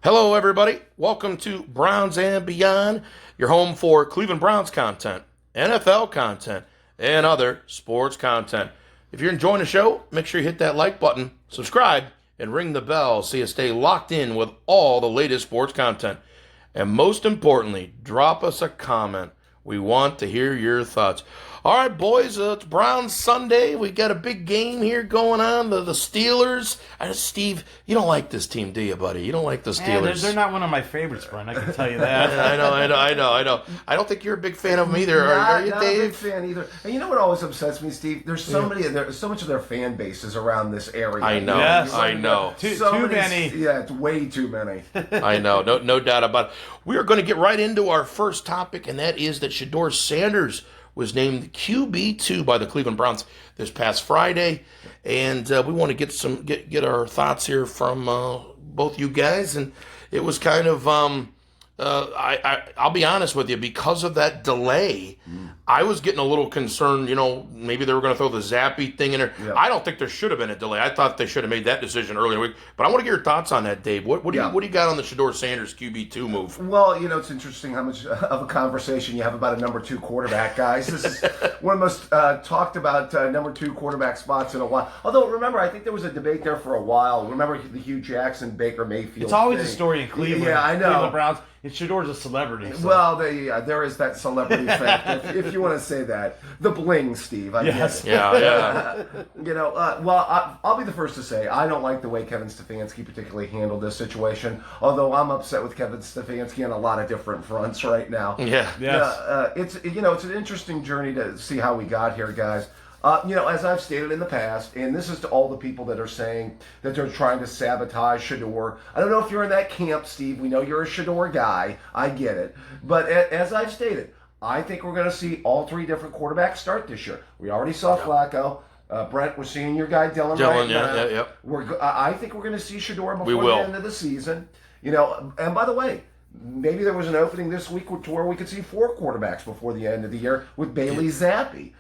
Hello, everybody. Welcome to Browns and Beyond, your home for Cleveland Browns content, NFL content, and other sports content. If you're enjoying the show, make sure you hit that like button, subscribe, and ring the bell so you stay locked in with all the latest sports content. And most importantly, drop us a comment. We want to hear your thoughts. All right, boys, it's Browns Sunday. We got a big game here going on. The Steelers. Steve, you don't like this team, do you, buddy? You don't like the Steelers. They're not one of my favorites, Brian. I can tell you that. I know. I don't think you're a big fan of them either. Are you, not Dave? a big fan either. And you know what always upsets me, Steve? There's so much of their fan bases around this area. I know. Yes. I know. Too many. Yeah, it's way too many. I know. No doubt about it. We are going to get right into our first topic, and that is that Shedeur Sanders was named QB2 by the Cleveland Browns this past Friday, and we want to get our thoughts here from both you guys. And it was kind of I'll be honest with you, because of that delay, I was getting a little concerned. Maybe they were going to throw the Zappy thing in there. Yeah. I don't think there should have been a delay. I thought they should have made that decision earlier in the week. But I want to get your thoughts on that, Dave. What do you got on the Shedeur Sanders QB2 move? Well, it's interesting how much of a conversation you have about a number 2 quarterback, guys. This is one of the most talked about number 2 quarterback spots in a while. Although, remember, I think there was a debate there for a while. Remember the Hugh Jackson, Baker Mayfield It's always thing. a story in Cleveland. Yeah, I know. Cleveland Browns. And Shedeur's a celebrity. So. Well, there is that celebrity effect, if you want to say that. The bling, Steve. I Yes. get it. Yeah. I'll be the first to say I don't like the way Kevin Stefanski particularly handled this situation. Although I'm upset with Kevin Stefanski on a lot of different fronts right now. Yeah. Yes. It's an interesting journey to see how we got here, guys. As I've stated in the past, and this is to all the people that are saying that they're trying to sabotage Shedeur. I don't know if you're in that camp, Steve. We know you're a Shedeur guy. I get it. But as I've stated, I think we're going to see all 3 different quarterbacks start this year. We already saw Flacco. Brent, we're seeing your guy Dylan right now. Yeah. I think we're going to see Shedeur before the end of the season. And by the way, maybe there was an opening this week to where we could see 4 quarterbacks before the end of the year with Bailey Zappi.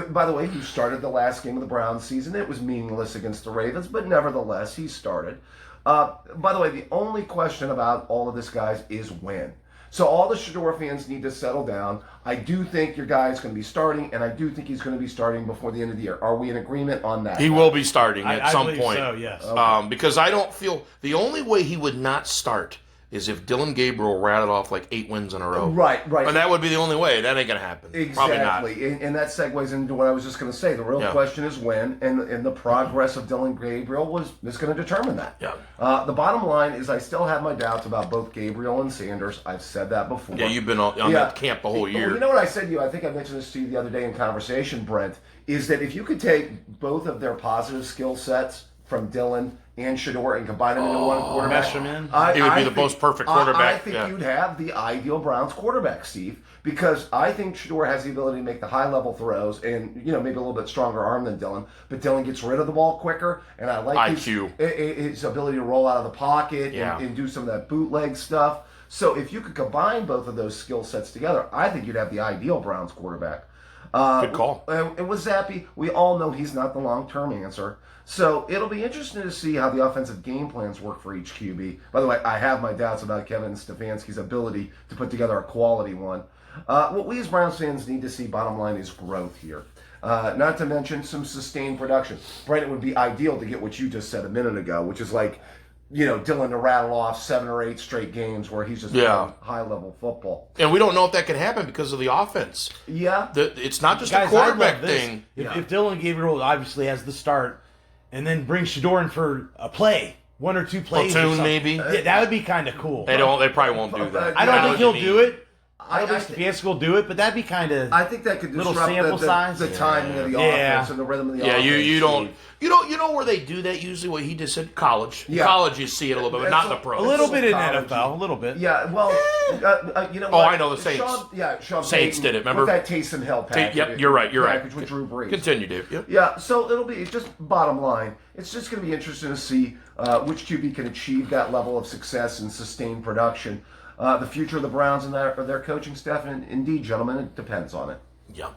By the way, he started the last game of the Browns season. It was meaningless against the Ravens, but nevertheless, he started. By the way, the only question about all of this, guys, is when. So all the Shedeur fans need to settle down. I do think your guy is going to be starting, and I do think he's going to be starting before the end of the year. Are we in agreement on that? He will be starting at some point. So, yes. Okay. Because I don't feel the only way he would not start is if Dylan Gabriel rattled off like 8 wins in a row. Right. And that would be the only way. That ain't going to happen. Exactly. Probably not. And that segues into what I was just going to say. The real question is when, and the progress of Dylan Gabriel is going to determine that. Yeah. The bottom line is I still have my doubts about both Gabriel and Sanders. I've said that before. Yeah, you've been on that camp the whole year. Well, you know what I said to you? I think I mentioned this to you the other day in conversation, Brent, is that if you could take both of their positive skill sets from Dylan and Shedeur and combine them into one quarterback. Mesh them in. He would be the most perfect quarterback. I think you'd have the ideal Browns quarterback, Steve, because I think Shedeur has the ability to make the high-level throws and, maybe a little bit stronger arm than Dylan, but Dylan gets rid of the ball quicker, and I like his ability to roll out of the pocket and do some of that bootleg stuff. So if you could combine both of those skill sets together, I think you'd have the ideal Browns quarterback. Good call. And with Zappy, we all know he's not the long-term answer. So it'll be interesting to see how the offensive game plans work for each QB. By the way, I have my doubts about Kevin Stefanski's ability to put together a quality one. What we as Browns fans need to see, bottom line, is growth here. Not to mention some sustained production. Brent, it would be ideal to get what you just said a minute ago, which is like, Dylan to rattle off 7 or 8 straight games where he's just playing high-level football. And we don't know if that can happen because of the offense. Yeah. It's not just a quarterback thing. If Dylan Gabriel obviously has the start and then bring Shedeur in for a play, 1 or 2 plays. Platoon, maybe. Yeah, that would be kind of cool. They probably won't do that. I don't think he'll do it. I don't think Stefanski will do it, but that'd be kind of. I think that could disrupt the timing of the offense and the rhythm of the offense. Yeah, you know where they do that usually. What he just said, college. In college, you see it a little bit, but not in the pros. A little bit in NFL, a little bit. Yeah, well, you know. Oh, what? I know the Saints. Sean Saints Payton did it. Remember with that Taysom Hill package? Yep, you're right. Package with Drew Brees. Continue, Dave. Yep. Yeah, so it'll be just bottom line. It's just going to be interesting to see which QB can achieve that level of success and sustained production. The future of the Browns and their coaching staff, and indeed, gentlemen, it depends on it. Yeah.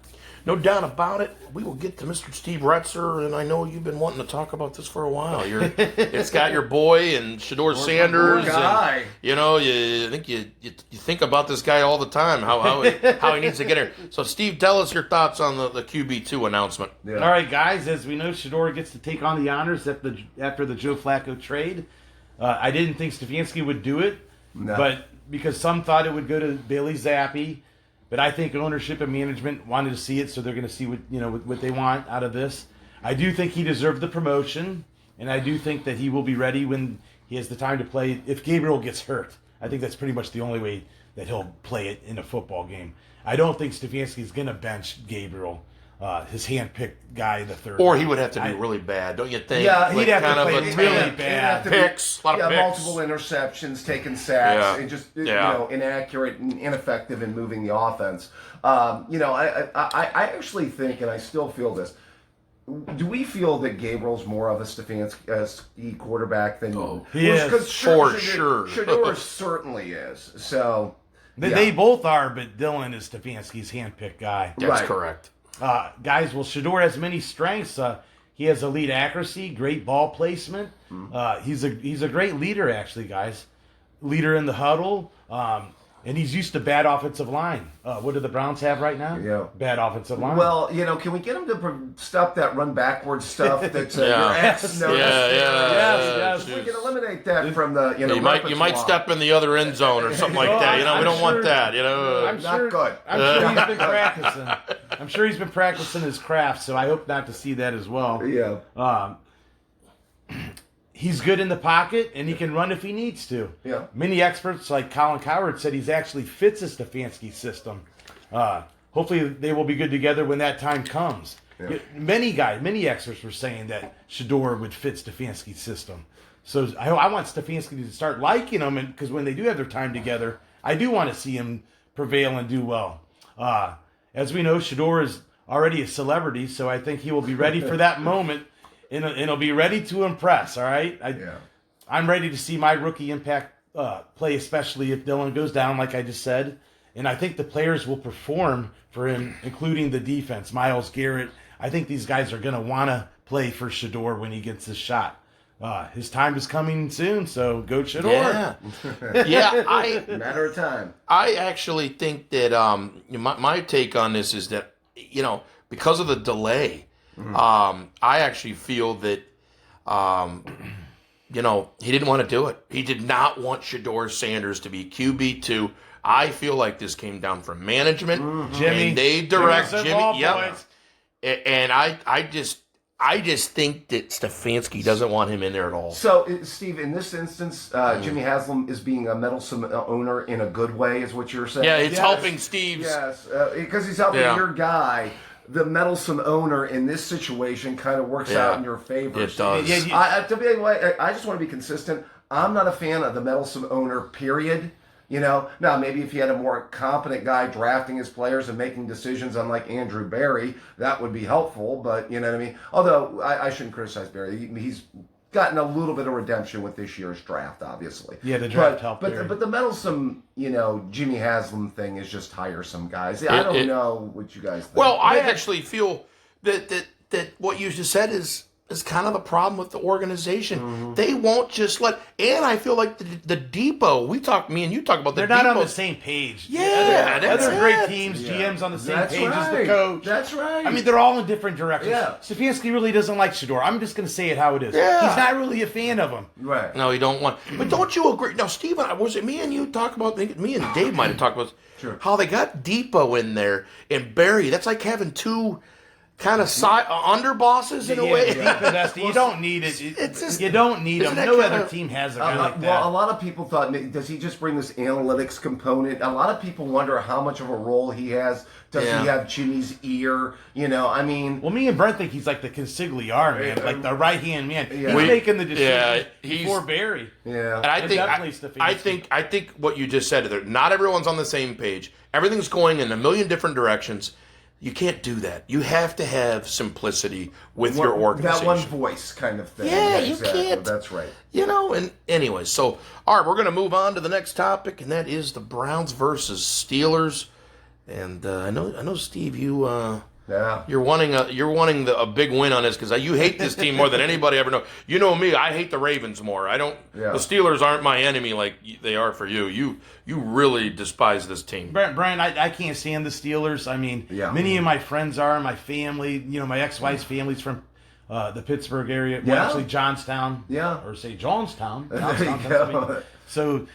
No doubt about it. We will get to Mr. Steve Retzer, and I know you've been wanting to talk about this for a while. It's got your boy and Shedeur Sanders. Guy. And, you think about this guy all the time, how he needs to get here. So, Steve, tell us your thoughts on the QB2 announcement. Yeah. All right, guys. As we know, Shedeur gets to take on the honors after the Joe Flacco trade. I didn't think Stefanski would do it, but because some thought it would go to Bailey Zappi. But I think ownership and management wanted to see it, so they're going to see what they want out of this. I do think he deserved the promotion, and I do think that he will be ready when he has the time to play. If Gabriel gets hurt, I think that's pretty much the only way that he'll play it in a football game. I don't think Stefanski's going to bench Gabriel, his hand-picked guy in the third. Or he would have to do really bad, don't you think? Yeah, he'd have to play really bad. Picks, a lot of picks. Multiple interceptions, taking sacks, and just inaccurate and ineffective in moving the offense. I actually think, and I still feel this. Do we feel that Gabriel's more of a Stefanski quarterback than he is? For sure. Shedeur certainly is. So they both are, but Dylan is Stefanski's hand-picked guy. That's correct. Guys, Shedeur has many strengths. He has elite accuracy, great ball placement. He's a great leader, actually, guys. Leader in the huddle. And he's used to bad offensive line. What do the Browns have right now? Yeah. Bad offensive line. Well, can we get him to stop that run backwards stuff that your ex noticed? Yes. We can eliminate that from the you might step in the other end zone or something like that. We don't want that. Not good. I'm sure he's been practicing. I'm sure he's been practicing his craft, so I hope not to see that as well. Yeah. He's good in the pocket, and he can run if he needs to. Yeah. Many experts, like Colin Cowherd, said he's actually fits a Stefanski system. Hopefully, they will be good together when that time comes. Yeah. Many experts were saying that Shedeur would fit Stefanski's system. So I want Stefanski to start liking him, because when they do have their time together, I do want to see him prevail and do well. As we know, Shedeur is already a celebrity, so I think he will be ready for that moment. And he'll be ready to impress, all right? I'm ready to see my rookie impact play, especially if Dylan goes down, like I just said. And I think the players will perform for him, including the defense. Myles Garrett, I think these guys are going to want to play for Shedeur when he gets his shot. His time is coming soon, so go Shedeur. Matter of time. I actually think that my take on this is that, because of the delay, I actually feel that, he didn't want to do it. He did not want Shedeur Sanders to be QB2. I feel like this came down from management. Jimmy. And they direct Jimmy. Yep. And I just think that Stefanski doesn't want him in there at all. So, Steve, in this instance, Jimmy Haslam is being a meddlesome owner in a good way, is what you're saying? Yeah, it's helping Steve's. Yes, because he's helping your guy. The meddlesome owner in this situation kind of works out in your favor. It does. I just want to be consistent. I'm not a fan of the meddlesome owner, period. Now maybe if you had a more competent guy drafting his players and making decisions, unlike Andrew Berry, that would be helpful. But you know what I mean. Although I shouldn't criticize Berry, he's gotten a little bit of redemption with this year's draft, obviously. Yeah, the draft helped. But the meddlesome, Jimmy Haslam thing is just tiresome, guys. I don't know what you guys think. Well, I actually feel that what you just said is kind of the problem with the organization. They won't just and I feel like the depot, me and you talk about the depot. They're not on the same page. Yeah, other great teams, GMs on the same page as the coach. That's right. I mean, they're all in different directions. Yeah. Stefanski really doesn't like Shedeur. I'm just going to say it how it is. Yeah. He's not really a fan of him. Right. No, he don't want. But don't you agree? Now, Steven, was it me and you talk about? Me and Dave might have talked about how they got Depot in there and Barry. That's like having two kind of underbosses in a way. You don't need it. You don't need them. No other team has a guy like that. Well, a lot of people thought, does he just bring this analytics component? A lot of people wonder how much of a role he has. Does he have Jimmy's ear? Well, me and Brent think he's like the consigliere, man, like the right-hand man. He's making the decision before Barry. Yeah. And I think what you just said, not everyone's on the same page. Everything's going in a million different directions. You can't do that. You have to have simplicity with your organization. That one voice kind of thing. Yeah, you can't. That's right. And anyway, so, all right, we're going to move on to the next topic, and that is the Browns versus Steelers. And I know, Steve, you're Yeah. wanting a big win on this because you hate this team more than anybody ever know. You know me, I hate the Ravens more. I don't. Yeah. The Steelers aren't my enemy like they are for you. You really despise this team. Brian, I can't stand the Steelers. I mean, many of my friends are, my family, my ex-wife's family's from the Pittsburgh area. Well, actually, Johnstown. Yeah. Or say Johnstown. There you go. So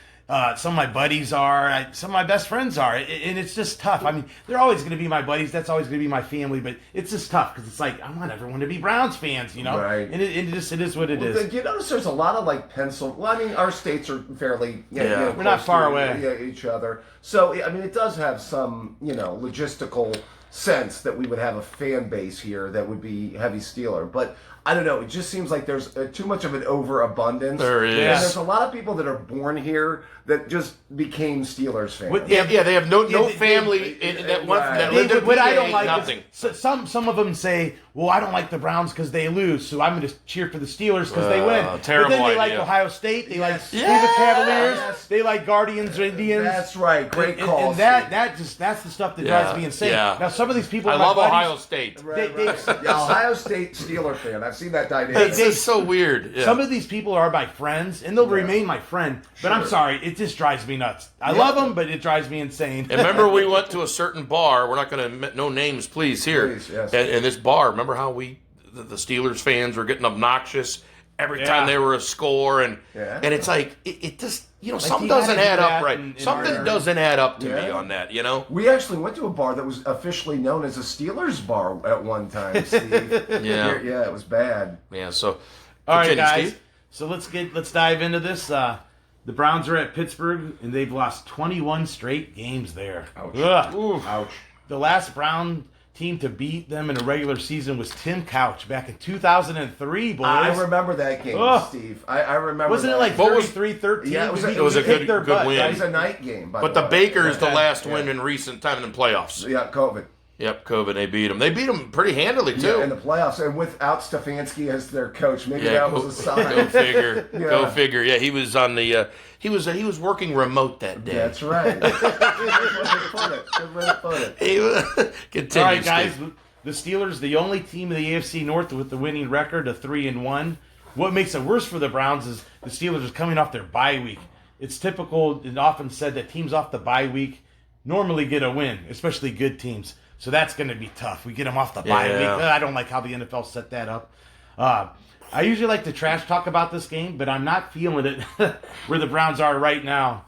some of my buddies are, some of my best friends are, and it's just tough. I mean, they're always going to be my buddies. That's always going to be my family, but it's just tough because it's like I want everyone to be Browns fans, Right. And it is what it is. You notice there's a lot of like pencil. Well, I mean, our states are fairly we're not far away. Each other. So I mean, it does have some logistical sense that we would have a fan base here that would be heavy Steeler, but I don't know. It just seems like there's too much of an overabundance. There is. And there's a lot of people that are born here that just became Steelers fans. They have no family that lived in What I don't PA, like nothing. is some of them say, well, I don't like the Browns because they lose, so I'm going to cheer for the Steelers because they win. Terrible But then they like idea. Ohio State, they like Yes. the Cavaliers, Yes. they like Guardians or Indians. That's right. Great And- call. And that's the stuff that drives me insane. Yeah. Now some of these people, I are my love buddies, Ohio State. Ohio State Steeler fan. I've seen that dynamic. It's just so weird. Yeah. Some of these people are my friends, and they'll remain my friend. But I'm sorry, it just drives me nuts. I love them, but it drives me insane. And remember, we went to a certain bar. We're not going to no names, please. Here, Please, yes. and this bar. Remember how the Steelers fans were getting obnoxious every time they were a score, and it's like it just something you doesn't gotta add do up that right. and Something doesn't add up to me on that. We actually went to a bar that was officially known as a Steelers bar at one time, Steve. Yeah, it was bad. Yeah. So, All right, continue, guys. Steve. So let's dive into this. The Browns are at Pittsburgh, and they've lost 21 straight games there. Ouch. Ugh. Ouch. The last Brown team to beat them in a regular season was Tim Couch back in 2003, boys. I remember that game, Ugh. Steve. I remember. Wasn't it like What was- 33-13? Yeah, it was a Kicked good- their good butt, win. It guys. was a night game, But the way. Bakers, the Yeah. last win in recent time in the playoffs. Yeah, COVID. Yep, COVID. They beat them. They beat them pretty handily too. Yeah, in the playoffs, and without Stefanski as their coach, maybe that was a sign. Go figure. Yeah. Go figure. Yeah, he was on the. He was working remote that day. That's right. Good way to put it. He was, continue, All right, guys. Steve. The Steelers, the only team in the AFC North with the winning record of 3-1. What makes it worse for the Browns is the Steelers are coming off their bye week. It's typical and often said that teams off the bye week normally get a win, especially good teams. So that's going to be tough. We get them off the bye week. I don't like how the NFL set that up. I usually like to trash talk about this game, but I'm not feeling it where the Browns are right now.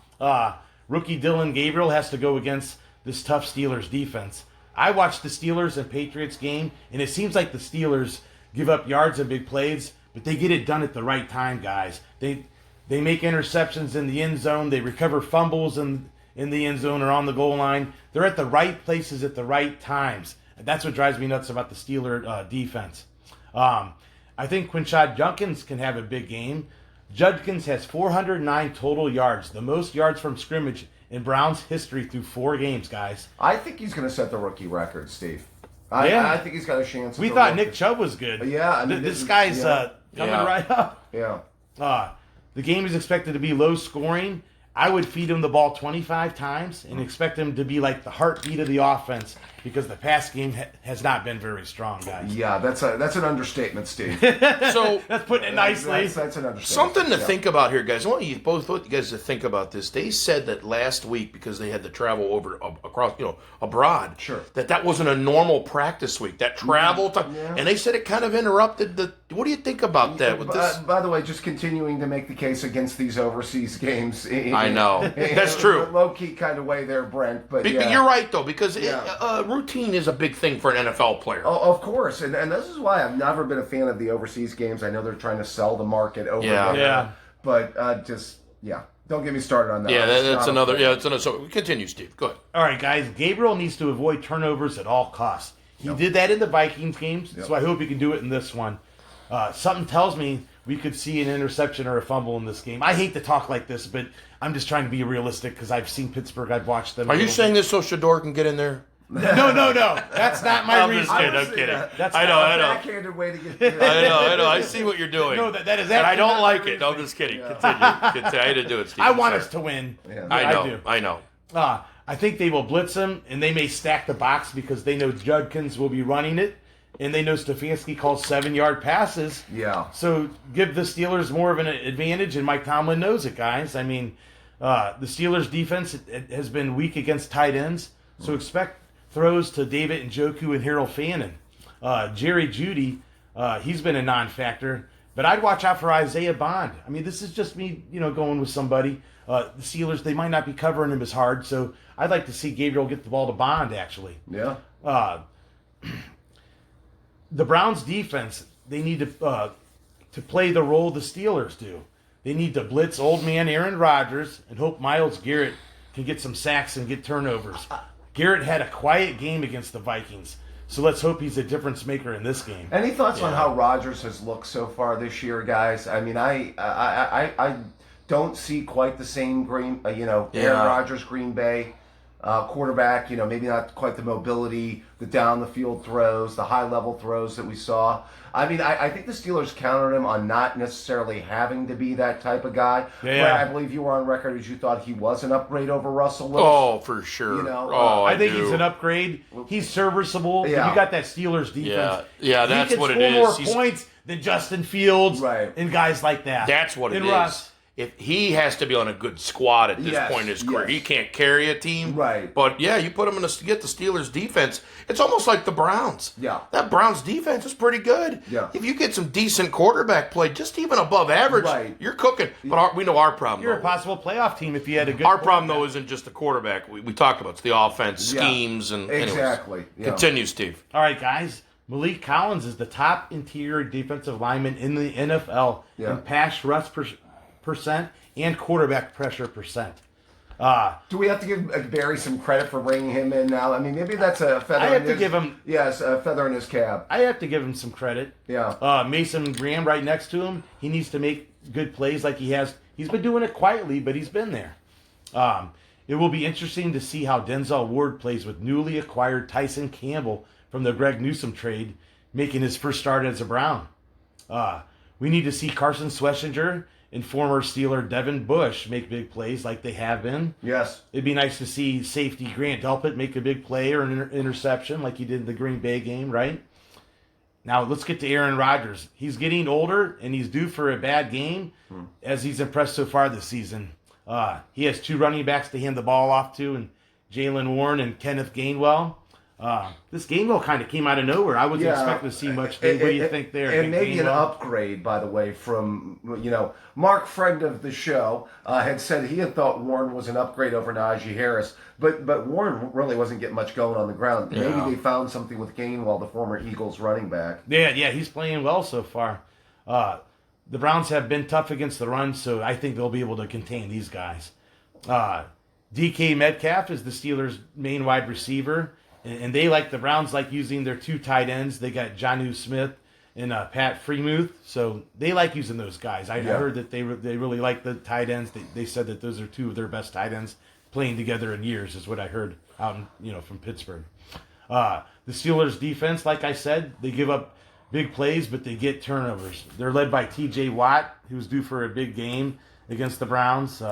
Rookie Dylan Gabriel has to go against this tough Steelers defense. I watched the Steelers and Patriots game, and it seems like the Steelers give up yards and big plays, but they get it done at the right time, guys. They make interceptions in the end zone. They recover fumbles in the end zone or on the goal line. They're at the right places at the right times. That's what drives me nuts about the Steeler defense. I think Quinshad Judkins can have a big game. Judkins has 409 total yards, the most yards from scrimmage in Browns history through 4 games, guys. I think he's going to set the rookie record, Steve. Yeah. I think he's got a chance. We thought Nick Chubb was good. Yeah, I mean, this guy's coming right up. Yeah. The game is expected to be low scoring. I would feed him the ball 25 times and expect him to be like the heartbeat of the offense because the pass game has not been very strong, guys. Yeah, that's an understatement, Steve. So That's putting it nicely. That's an understatement. something to Yeah. think about here, guys. I want you both you guys to think about this. They said that last week because they had to travel over across, abroad. Sure. That wasn't a normal practice week. That travel time, Yeah. and they said it kind of interrupted the. What do you think about that? With this, By the way, just continuing to make the case against these overseas games. I know. That's true. Low key kind of way there, Brent. But But yeah. you're right though, because Yeah. routine is a big thing for an NFL player. Oh, of course, and this is why I've never been a fan of the overseas games. I know they're trying to sell the market over Yeah. there, Yeah. but don't get me started on that. Yeah, It's that's not a another. fan. Yeah, it's another. So continue, Steve. Go ahead. All right, guys. Gabriel needs to avoid turnovers at all costs. He did that in the Vikings games, so I hope he can do it in this one. Something tells me we could see an interception or a fumble in this game. I hate to talk like this, but I'm just trying to be realistic because I've seen Pittsburgh. I've watched them. Are you saying this so Shador can get in there? No. That's not my I'm reason. just kidding. I I'm would say kidding. that. I know. I know. Backhanded way to get. I know. I see what you're doing. No, that is and I actually don't not like my it. No, I'm reasoning. just kidding. Continue. I had to do it, Steve. I I'm want sorry. us to win. Yeah. I know. do. I know. I think they will blitz him, and they may stack the box because they know Judkins will be running it, and they know Stefanski calls 7-yard passes. Yeah. So give the Steelers more of an advantage, and Mike Tomlin knows it, guys. I mean, the Steelers' defense has been weak against tight ends, so expect throws to David Njoku and Harold Fannin. Jerry Jeudy, he's been a non-factor, but I'd watch out for Isaiah Bond. I mean, this is just me, going with somebody. The Steelers, they might not be covering him as hard, so I'd like to see Gabriel get the ball to Bond, actually. Yeah. The Browns' defense, they need to play the role the Steelers do. They need to blitz old man Aaron Rodgers and hope Myles Garrett can get some sacks and get turnovers. Garrett had a quiet game against the Vikings, so let's hope he's a difference maker in this game. Any thoughts on how Rodgers has looked so far this year, guys? I mean, I don't see quite the same Aaron Rodgers, Green Bay quarterback. Maybe not quite the mobility, the down the field throws, the high level throws that we saw. I mean, I think the Steelers countered him on not necessarily having to be that type of guy. Yeah. Brad, I believe you were on record as you thought he was an upgrade over Russell Wilson. Oh, for sure. I think he's an upgrade. He's serviceable. Yeah. You got that Steelers defense. Yeah, that's what it He is. can score more points than Justin Fields and guys like that. That's what it is. Russ. If he has to be on a good squad at this point in his career. He can't carry a team. Right. But, you put him to get the Steelers' defense. It's almost like the Browns. Yeah. That Browns defense is pretty good. Yeah. If you get some decent quarterback play, just even above average, you're cooking. But we know our problem. You're a possible playoff team if you had a good Our problem, though, isn't just the quarterback. We talked about. It's the offense, schemes, and exactly. Anyways, continue, Steve. All right, guys. Malik Collins is the top interior defensive lineman in the NFL in pass rush percent and quarterback pressure percent. Do we have to give Barry some credit for bringing him in now? I mean, maybe that's a feather. a feather in his cap. I have to give him some credit. Yeah. Mason Graham right next to him. He needs to make good plays like he has. He's been doing it quietly, but he's been there. It will be interesting to see how Denzel Ward plays with newly acquired Tyson Campbell from the Greg Newsome trade, making his first start as a Brown. We need to see Carson Schlesinger and former Steeler Devin Bush make big plays like they have been. Yes. It'd be nice to see safety Grant Delpit make a big play or an interception like he did in the Green Bay game, right? Now, let's get to Aaron Rodgers. He's getting older, and he's due for a bad game as he's impressed so far this season. He has 2 running backs to hand the ball off to, and Jalen Warren and Kenneth Gainwell. This Gainwell kind of came out of nowhere. I wasn't expecting to see much. What do you think there? And maybe an upgrade, by the way, from, Mark, friend of the show, had said he had thought Warren was an upgrade over Najee Harris. But Warren really wasn't getting much going on the ground. Yeah. Maybe they found something with Gainwell, the former Eagles running back. Yeah, he's playing well so far. The Browns have been tough against the run, so I think they'll be able to contain these guys. DK Metcalf is the Steelers' main wide receiver. And they, like the Browns, like using their 2 tight ends. They got Jonnu Smith and Pat Fremuth. So they like using those guys. I heard that they really like the tight ends. They said that those are 2 of their best tight ends playing together in years, is what I heard out from Pittsburgh. The Steelers' defense, like I said, they give up big plays, but they get turnovers. They're led by T.J. Watt, who's due for a big game against the Browns.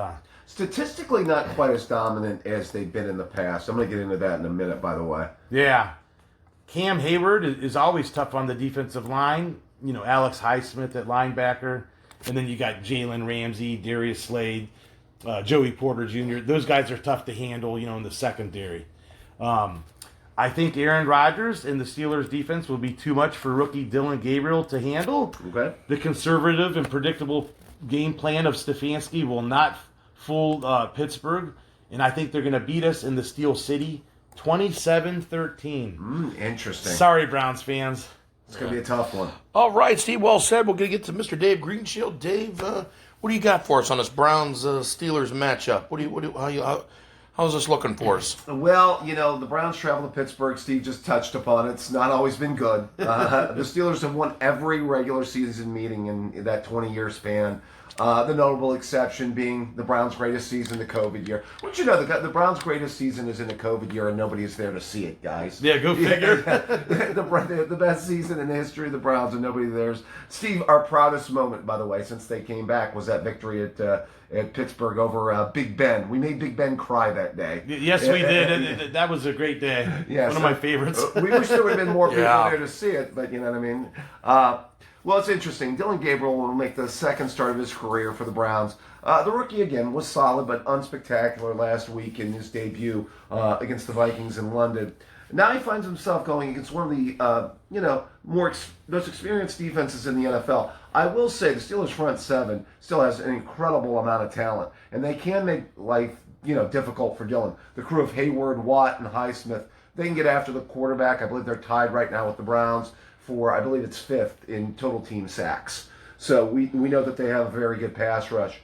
Statistically, not quite as dominant as they've been in the past. I'm going to get into that in a minute, by the way. Yeah. Cam Hayward is always tough on the defensive line. Alex Highsmith at linebacker. And then you got Jalen Ramsey, Darius Slade, Joey Porter Jr. Those guys are tough to handle, in the secondary. I think Aaron Rodgers and the Steelers' defense will be too much for rookie Dylan Gabriel to handle. Okay. The conservative and predictable game plan of Stefanski will not fool Pittsburgh, and I think they're going to beat us in the Steel City 27-13. Interesting. Sorry, Browns fans. It's going to be a tough one. All right, Steve, well said. We're going to get to Mr. Dave Greenshield. Dave, what do you got for us on this Browns-Steelers matchup? How's this looking for us? Well, the Browns travel to Pittsburgh. Steve just touched upon it. It's not always been good. The Steelers have won every regular season meeting in that 20-year span. The notable exception being the Browns' greatest season, the COVID year. Which, you know, the Browns' greatest season is in the COVID year, and nobody is there to see it, guys. Yeah, go figure. The best season in the history of the Browns, and nobody there's. Steve, our proudest moment, by the way, since they came back, was that victory at Pittsburgh over Big Ben. We made Big Ben cry that day. Yes, we did. That was a great day. Yeah, One of my favorites. We wish there would have been more people there to see it, but you know what I mean? Well, it's interesting. Dylan Gabriel will make the second start of his career for the Browns. The rookie, again, was solid but unspectacular last week in his debut against the Vikings in London. Now he finds himself going against one of the, most experienced defenses in the NFL. I will say the Steelers' front seven still has an incredible amount of talent, and they can make life, difficult for Dylan. The crew of Hayward, Watt, and Highsmith, they can get after the quarterback. I believe they're tied right now with the Browns for, I believe it's 5th in total team sacks. So we know that they have a very good pass rush.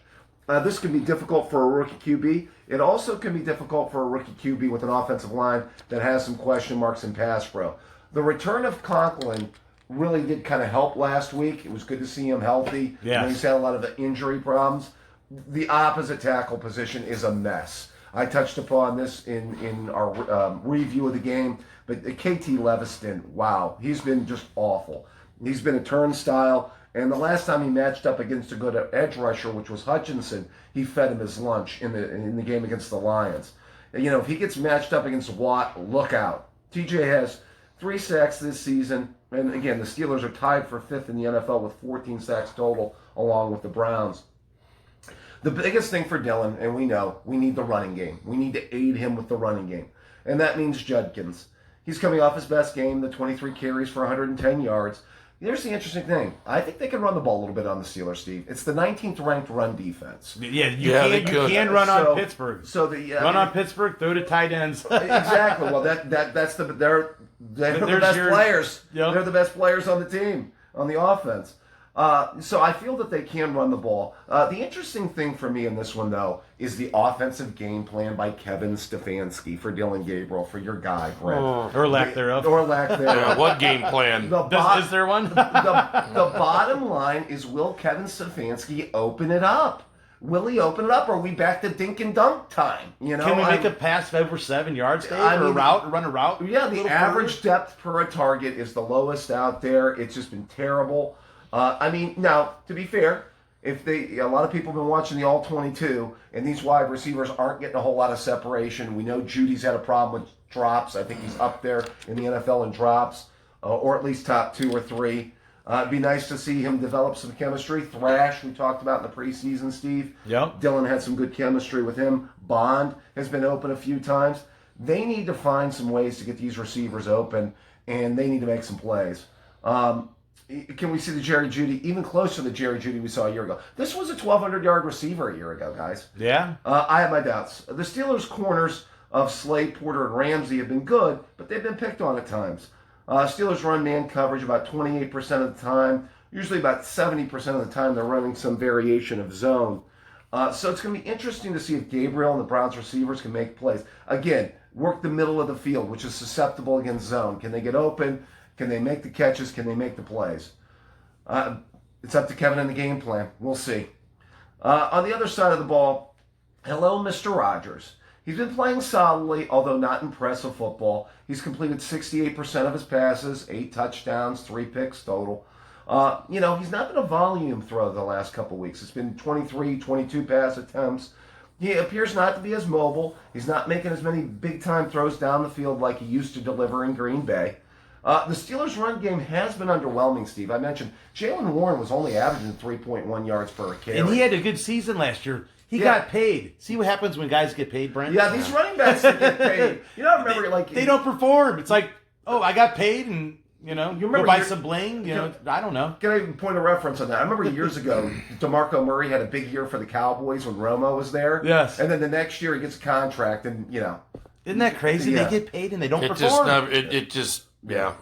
This can be difficult for a rookie QB. It also can be difficult for a rookie QB with an offensive line that has some question marks in pass pro. The return of Conklin really did kind of help last week. It was good to see him healthy. Yes. He's had a lot of injury problems. The opposite tackle position is a mess. I touched upon this in our review of the game, but KT Leviston, wow, he's been just awful. He's been a turnstile, and the last time he matched up against a good edge rusher, which was Hutchinson, he fed him his lunch in the game against the Lions. If he gets matched up against Watt, look out. TJ has 3 sacks this season, and again, the Steelers are tied for 5th in the NFL with 14 sacks total, along with the Browns. The biggest thing for Dylan, and we know, we need the running game. We need to aid him with the running game. And that means Judkins. He's coming off his best game, the 23 carries for 110 yards. Here's the interesting thing. I think they can run the ball a little bit on the Steelers, Steve. It's the 19th ranked run defense. Yeah, you can run on Pittsburgh. Run on Pittsburgh, throw to tight ends. Exactly. Well, that's they're the best players. Yep. They're the best players on the team, on the offense. So I feel that they can run the ball. The interesting thing for me in this one, though, is the offensive game plan by Kevin Stefanski for Dylan Gabriel, for your guy, Brent. Or lack thereof. What game plan? Is there one? The bottom line is, will Kevin Stefanski open it up? Will he open it up, or are we back to dink and dunk time? Can we make a pass over 7 yards, Dave, or run a route? Yeah, the average depth per a target is the lowest out there. It's just been terrible. Now, to be fair, a lot of people have been watching the All-22, and these wide receivers aren't getting a whole lot of separation. We know Judy's had a problem with drops. I think he's up there in the NFL in drops, or at least top 2 or 3. It'd be nice to see him develop some chemistry. Thrash, we talked about in the preseason, Steve. Yep. Dylan had some good chemistry with him. Bond has been open a few times. They need to find some ways to get these receivers open, and they need to make some plays. Can we see the Jerry Jeudy, even closer to the Jerry Jeudy we saw a year ago? This was a 1,200-yard receiver a year ago, guys. Yeah. I have my doubts. The Steelers' corners of Slade, Porter, and Ramsey have been good, but they've been picked on at times. Steelers run man coverage about 28% of the time. Usually about 70% of the time they're running some variation of zone. So it's going to be interesting to see if Gabriel and the Browns receivers can make plays. Again, work the middle of the field, which is susceptible against zone. Can they get open? Can they make the catches? Can they make the plays? It's up to Kevin and the game plan. We'll see. On the other side of the ball, hello, Mr. Rogers. He's been playing solidly, although not impressive football. He's completed 68% of his passes, 8 touchdowns, 3 picks total. He's not been a volume throw the last couple weeks. It's been 23, 22 pass attempts. He appears not to be as mobile. He's not making as many big-time throws down the field like he used to deliver in Green Bay. The Steelers' run game has been underwhelming, Steve. I mentioned Jaylen Warren was only averaging 3.1 yards per carry. And he had a good season last year. He got paid. See what happens when guys get paid, Brent? Yeah, these running backs that get paid. I remember they don't perform. It's like, I got paid and, you remember go buy some bling. I don't know. Can I point a reference on that? I remember years ago, DeMarco Murray had a big year for the Cowboys when Romo was there. Yes. And then the next year he gets a contract and, Isn't that crazy? Yeah. They get paid and they don't perform. Yeah.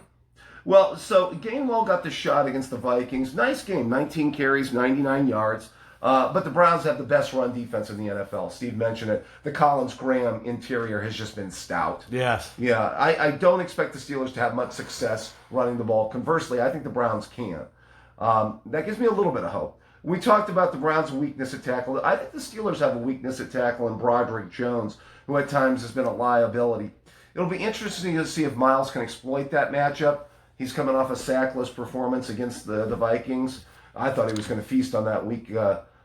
Well, so Gainwell got the shot against the Vikings. Nice game, 19 carries, 99 yards. But the Browns have the best run defense in the NFL. Steve mentioned it. The Collins-Graham interior has just been stout. Yes. Yeah, I don't expect the Steelers to have much success running the ball. Conversely, I think the Browns can. That gives me a little bit of hope. We talked about the Browns' weakness at tackle. I think the Steelers have a weakness at tackle in Broderick Jones, who at times has been a liability. It'll be interesting to see if Miles can exploit that matchup. He's coming off a sackless performance against the Vikings. I thought he was going to feast on that weak,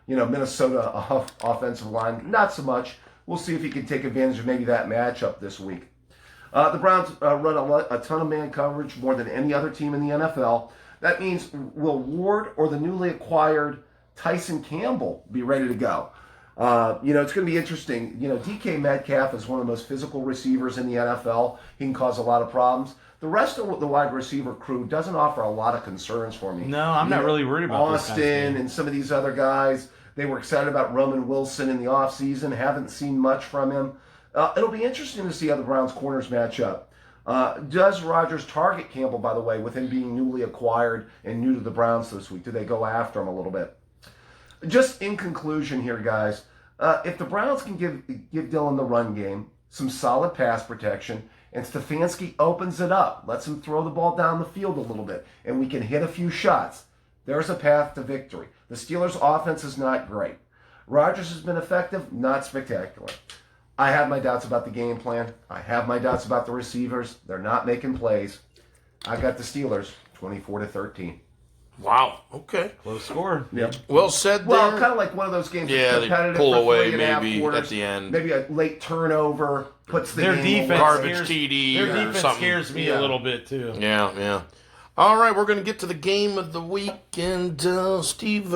Minnesota offensive line. Not so much. We'll see if he can take advantage of maybe that matchup this week. The Browns run a ton of man coverage, more than any other team in the NFL. That means will Ward or the newly acquired Tyson Campbell be ready to go? It's going to be interesting. DK Metcalf is one of the most physical receivers in the NFL. He can cause a lot of problems. The rest of the wide receiver crew doesn't offer a lot of concerns for me. No, I'm not really worried about Austin and some of these other guys. They were excited about Roman Wilson in the offseason. Haven't seen much from him. It'll be interesting to see how the Browns corners match up. Does Rodgers target Campbell, by the way, with him being newly acquired and new to the Browns this week? Do they go after him a little bit? Just in conclusion here, guys, if the Browns can give Dillon the run game, some solid pass protection, and Stefanski opens it up, lets him throw the ball down the field a little bit, and we can hit a few shots, there's a path to victory. The Steelers' offense is not great. Rodgers has been effective, not spectacular. I have my doubts about the game plan. I have my doubts about the receivers. They're not making plays. I got the Steelers 24-13. Wow. Okay. Close score. Yeah. Well said there. Well, kind of like one of those games. Yeah, that's they pull for away 3.5 maybe quarters. at the end. Maybe a late turnover puts the Their game defense away. Garbage TD Their or defense something. scares me a little bit too. Yeah. All right, we're going to get to the game of the week. And Steve,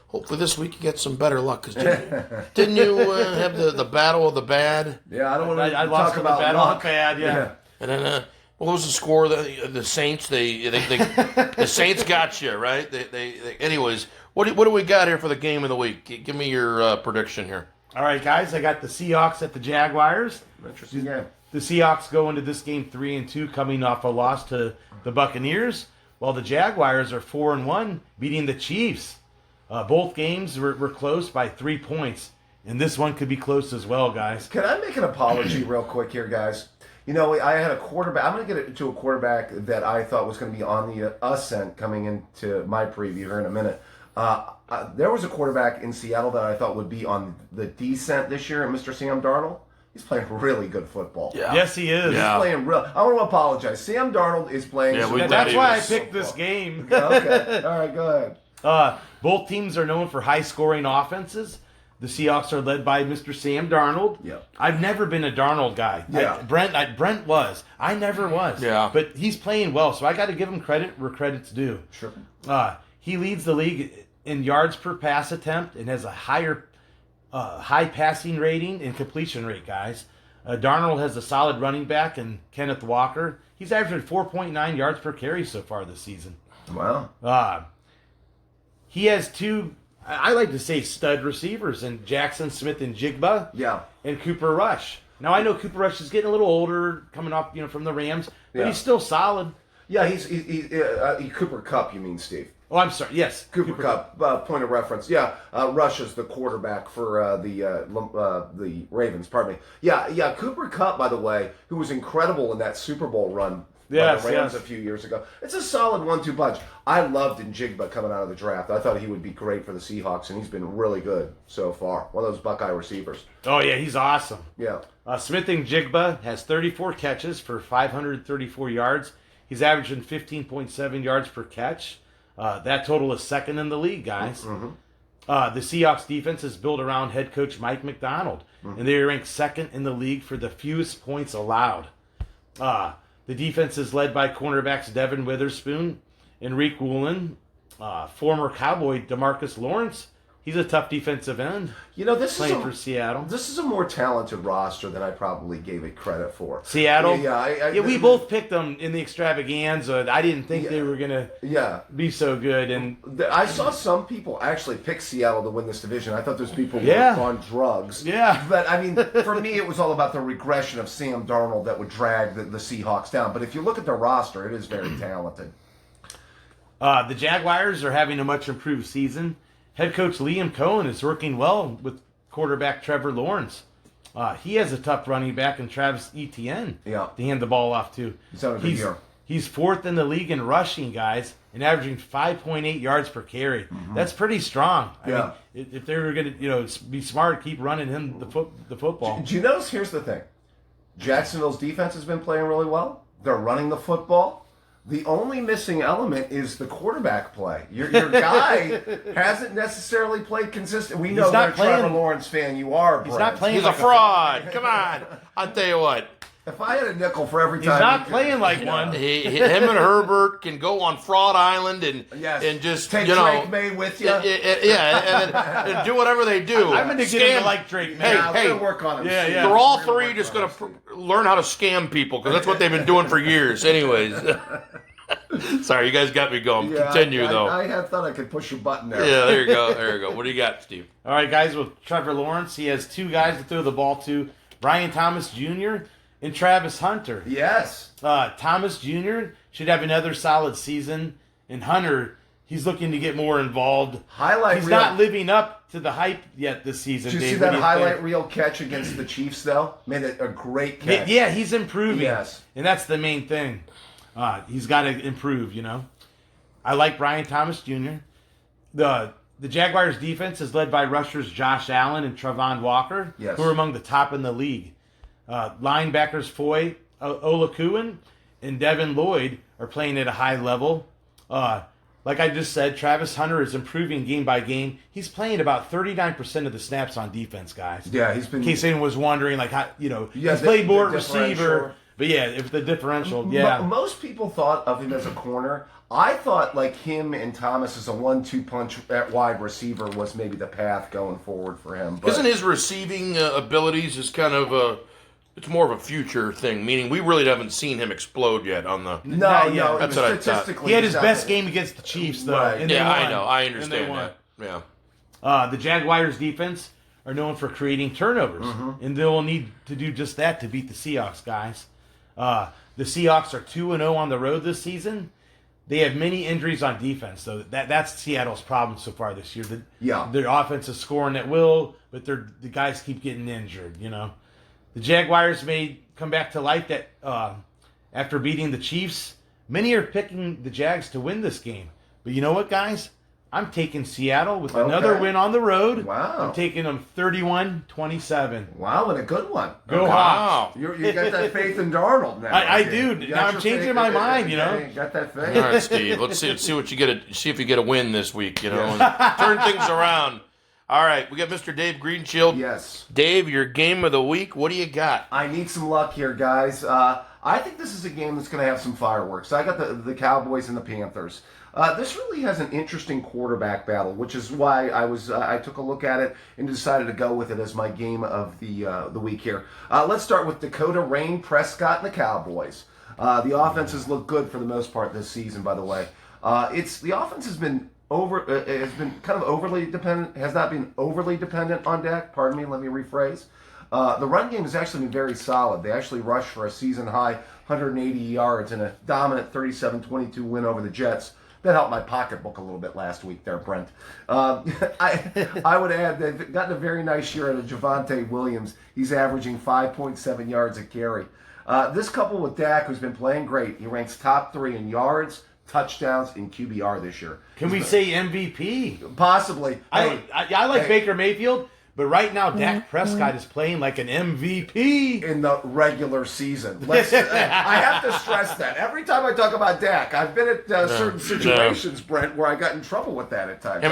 hopefully this week you get some better luck. Cause didn't you have the battle of the bad? Yeah, I don't want to I lost talk about the battle luck. of bad. Yeah. And then what was the score? The Saints. The Saints got you right. Anyways, what do we got here for the game of the week? Give me your prediction here. All right, guys. I got the Seahawks at the Jaguars. Interesting game. The Seahawks go into this game 3-2, coming off a loss to the Buccaneers, while the Jaguars are 4-1, beating the Chiefs. Both games were close by 3 points, and this one could be close as well, guys. Can I make an apology real quick here, guys? I had a quarterback. I'm going to get to a quarterback that I thought was going to be on the ascent coming into my preview here in a minute. There was a quarterback in Seattle that I thought would be on the descent this year, Mr. Sam Darnold. He's playing really good football. Yeah. Yes, he is. Yeah. He's playing real. I want to apologize. Sam Darnold is playing. Yeah, we And thought that's he why I was- picked this game. Okay. All right. Go ahead. Both teams are known for high-scoring offenses. The Seahawks are led by Mr. Sam Darnold. Yeah. I've never been a Darnold guy. Yeah. Brent was. I never was. Yeah. But he's playing well, so I got to give him credit where credit's due. Sure. He leads the league in yards per pass attempt and has a high passing rating and completion rate, guys. Darnold has a solid running back in Kenneth Walker. He's averaging 4.9 yards per carry so far this season. Wow. He has two, I like to say, stud receivers in Jackson Smith and Jigba. Yeah. And Cooper Rush. Now I know Cooper Rush is getting a little older, coming off from the Rams, but Yeah. he's still solid. Yeah. He's Cooper Kupp. You mean, Steve? Oh, I'm sorry. Yes, Cooper Kupp, point of reference. Yeah, Rush is the quarterback for the Ravens. Pardon me. Yeah. Cooper Kupp, by the way, who was incredible in that Super Bowl run by Yes, the Rams yes. a few years ago. It's a solid 1-2 punch. I loved Njigba coming out of the draft. I thought he would be great for the Seahawks, and he's been really good so far. One of those Buckeye receivers. Oh yeah, he's awesome. Yeah. Smith and Jigba has 34 catches for 534 yards. He's averaging 15.7 yards per catch. That total is second in the league, guys. Mm-hmm. The Seahawks defense is built around head coach Mike McDonald, and they rank second in the league for the fewest points allowed. The defense is led by cornerbacks Devin Witherspoon, Enrique Woolen, former Cowboy DeMarcus Lawrence. He's a tough defensive end. This playing for Seattle. This is a more talented roster than I probably gave it credit for. Seattle? Yeah, We both picked them in the extravaganza. I didn't think they were going to be so good. And I saw some people actually pick Seattle to win this division. I thought those people Yeah. were on drugs. Yeah. But, I mean, for me, it was all about the regression of Sam Darnold that would drag the Seahawks down. But if you look at their roster, it is very talented. The Jaguars are having a much improved season. Head coach Liam Cohen is working well with quarterback Trevor Lawrence. He has a tough running back in Travis Etienne Yeah. to hand the ball off to. He's having a good year. He's 4th in the league in rushing, guys, and averaging 5.8 yards per carry. Mm-hmm. That's pretty strong. I mean, if they were going to, be smart, keep running him the football. Do you notice? Here's the thing: Jacksonville's defense has been playing really well. They're running the football. The only missing element is the quarterback play. Your guy hasn't necessarily played consistent. We know you're a Trevor Lawrence fan. You are, Brent. He's not playing. He's a fraud. Come on. I'll tell you what. If I had a nickel for every time, he's not playing like one. Him and Herbert can go on Fraud Island and just take Drake May with you. And do whatever they do. I'm going to get him to like Drake May. We're going to work on him. They're all three just going to learn how to scam people because that's what they've been doing for years. Anyways. Sorry, you guys got me going. Continue, though. I thought I could push a button there. Yeah, there you go. There you go. What do you got, Steve? All right, guys, with Trevor Lawrence, he has 2 guys to throw the ball to, Brian Thomas Jr. and Travis Hunter. Yes. Thomas Jr. should have another solid season, and Hunter, he's looking to get more involved. He's not living up to the hype yet this season. Did you see that highlight reel catch against the Chiefs, though? Made it a great catch. Yeah, he's improving. Yes. And that's the main thing. He's got to improve, I like Brian Thomas Jr. The Jaguars' defense is led by rushers Josh Allen and Travon Walker, who are among the top in the league. Linebackers Foy Olakuin and Devin Lloyd are playing at a high level. Like I just said, Travis Hunter is improving game by game. He's playing about 39% of the snaps on defense, guys. Yeah, he's been. In case anyone was wondering, he's played more at receiver. But if the differential, Most people thought of him as a corner. I thought like him and Thomas as a 1-2 punch at wide receiver was maybe the path going forward for him. But isn't his receiving abilities is kind of it's more of a future thing, meaning we really haven't seen him explode yet on the. No, that's what I thought. He had his best game against the Chiefs, though. Right. And I know. I understand that. Yeah. The Jaguars' defense are known for creating turnovers, and they will need to do just that to beat the Seahawks, guys. The Seahawks are 2-0 on the road this season. They have many injuries on defense, so that's Seattle's problem so far this year. Their offense is scoring at will, but the guys keep getting injured. The Jaguars may come back to life after beating the Chiefs. Many are picking the Jags to win this game, but you know what, guys? I'm taking Seattle with another win on the road. Wow. I'm taking them 31-27. Wow, and a good one. Go Hawks. You got that faith in Darnold now. I do. Now I'm changing my mind, You got that faith. All right, Steve. Let's see what you get. See if you get a win this week. And turn things around. All right, we got Mr. Dave Greenshield. Yes. Dave, your game of the week. What do you got? I need some luck here, guys. I think this is a game that's going to have some fireworks. I got the Cowboys and the Panthers. This really has an interesting quarterback battle, which is why I took a look at it and decided to go with it as my game of the week here. Let's start with Dakota Rain, Prescott, and the Cowboys. The offenses look good for the most part this season, by the way. The offense has been kind of overly dependent. Has not been overly dependent on Dak. Pardon me. Let me rephrase. The run game has actually been very solid. They actually rushed for a season high 180 yards in a dominant 37-22 win over the Jets. That helped my pocketbook a little bit last week there, Brent. I would add they've gotten a very nice year out of Javonte Williams. He's averaging 5.7 yards a carry. This coupled with Dak, who's been playing great. He ranks top 3 in yards, touchdowns, and QBR this year. Can we say MVP? Possibly. I like Baker Mayfield. But right now, Dak Prescott is playing like an MVP. In the regular season. I have to stress that. Every time I talk about Dak, I've been at certain situations, Brent, where I got in trouble with that at times.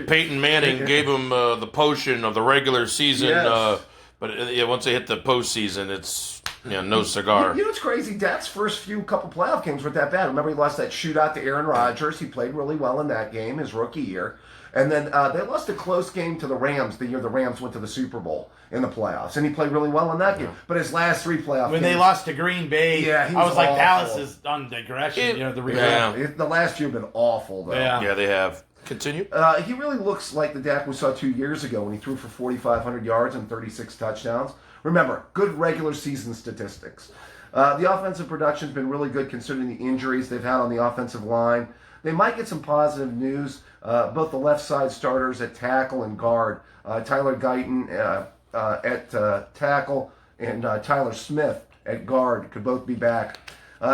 Peyton Manning gave him the potion of the regular season, yes. But once they hit the postseason, it's no cigar. You know what's crazy? Dak's first couple playoff games weren't that bad. Remember, he lost that shootout to Aaron Rodgers. He played really well in that game, his rookie year. And then they lost a close game to the Rams the year the Rams went to the Super Bowl in the playoffs. And he played really well in that game. But his last 3 playoff when games... they lost to Green Bay, I was like, Dallas is on digression. The last year have been awful, though. Yeah, they have. Continue. He really looks like the Dak we saw 2 years ago when he threw for 4,500 yards and 36 touchdowns. Remember, good regular season statistics. The offensive production's been really good considering the injuries they've had on the offensive line. They might get some positive news. Both the left side starters at tackle and guard, Tyler Guyton at tackle and Tyler Smith at guard could both be back.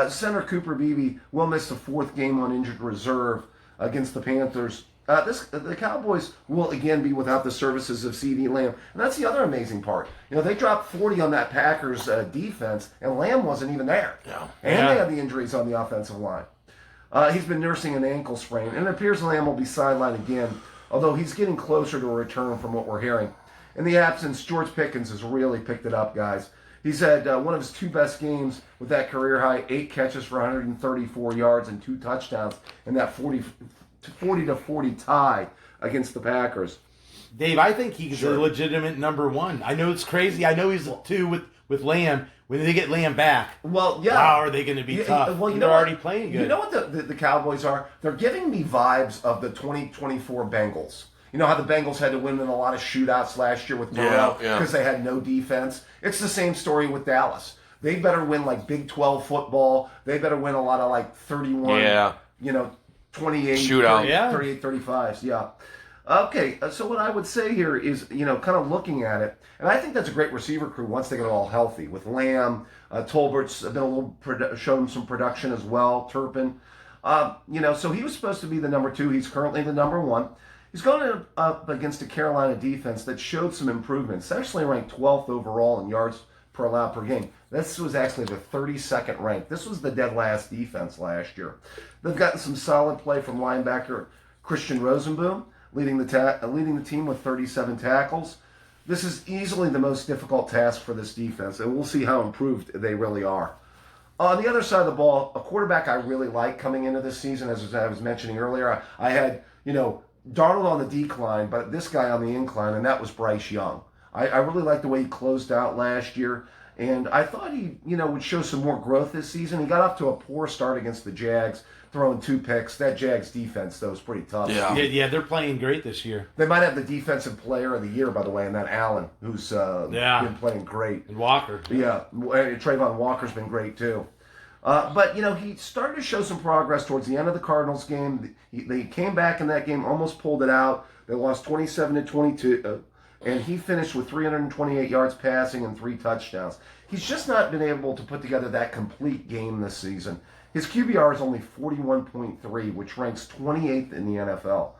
Center Cooper Beebe will miss the 4th game on injured reserve against the Panthers. The Cowboys will again be without the services of CeeDee Lamb, and that's the other amazing part. They dropped 40 on that Packers defense, and Lamb wasn't even there. Yeah. And they had the injuries on the offensive line. He's been nursing an ankle sprain, and it appears Lamb will be sidelined again, although he's getting closer to a return from what we're hearing. In the absence, George Pickens has really picked it up, guys. He's had one of his 2 best games with that career-high 8 catches for 134 yards and 2 touchdowns in that 40-40 tie against the Packers. Dave, I think he's a legitimate number 1. I know it's crazy. I know he's 2 with Lamb. When they get Lamb back, well, yeah, wow, are they going to be tough? Well, they're already playing good. You know what the Cowboys are? They're giving me vibes of the 2024 Bengals. You know how the Bengals had to win in a lot of shootouts last year with Burrow because they had no defense? It's the same story with Dallas. They better win like Big 12 football. They better win a lot of like 31, 28, shootout. 38, 35s. Yeah. Okay, so what I would say here is, kind of looking at it, and I think that's a great receiver crew once they get all healthy. With Lamb, Tolbert's been a little shown some production as well. Turpin, so he was supposed to be the number 2. He's currently the number 1. He's going up against a Carolina defense that showed some improvements. It's actually ranked 12th overall in yards per allowed per game. This was actually the 32nd rank. This was the dead last defense last year. They've gotten some solid play from linebacker Christian Rosenboom, leading the team with 37 tackles. This is easily the most difficult task for this defense, and we'll see how improved they really are. On the other side of the ball, a quarterback I really like coming into this season, as I was mentioning earlier, I had, Darnold on the decline, but this guy on the incline, and that was Bryce Young. I really liked the way he closed out last year, and I thought he, would show some more growth this season. He got off to a poor start against the Jags, throwing 2 picks. That Jags defense, though, is pretty tough. Yeah, they're playing great this year. They might have the defensive player of the year, by the way, and that Allen, who's been playing great. And Walker. Yeah, Trayvon Walker's been great, too. But, he started to show some progress towards the end of the Cardinals game. They came back in that game, almost pulled it out. They lost 27-22, and he finished with 328 yards passing and 3 touchdowns. He's just not been able to put together that complete game this season. His QBR is only 41.3, which ranks 28th in the NFL.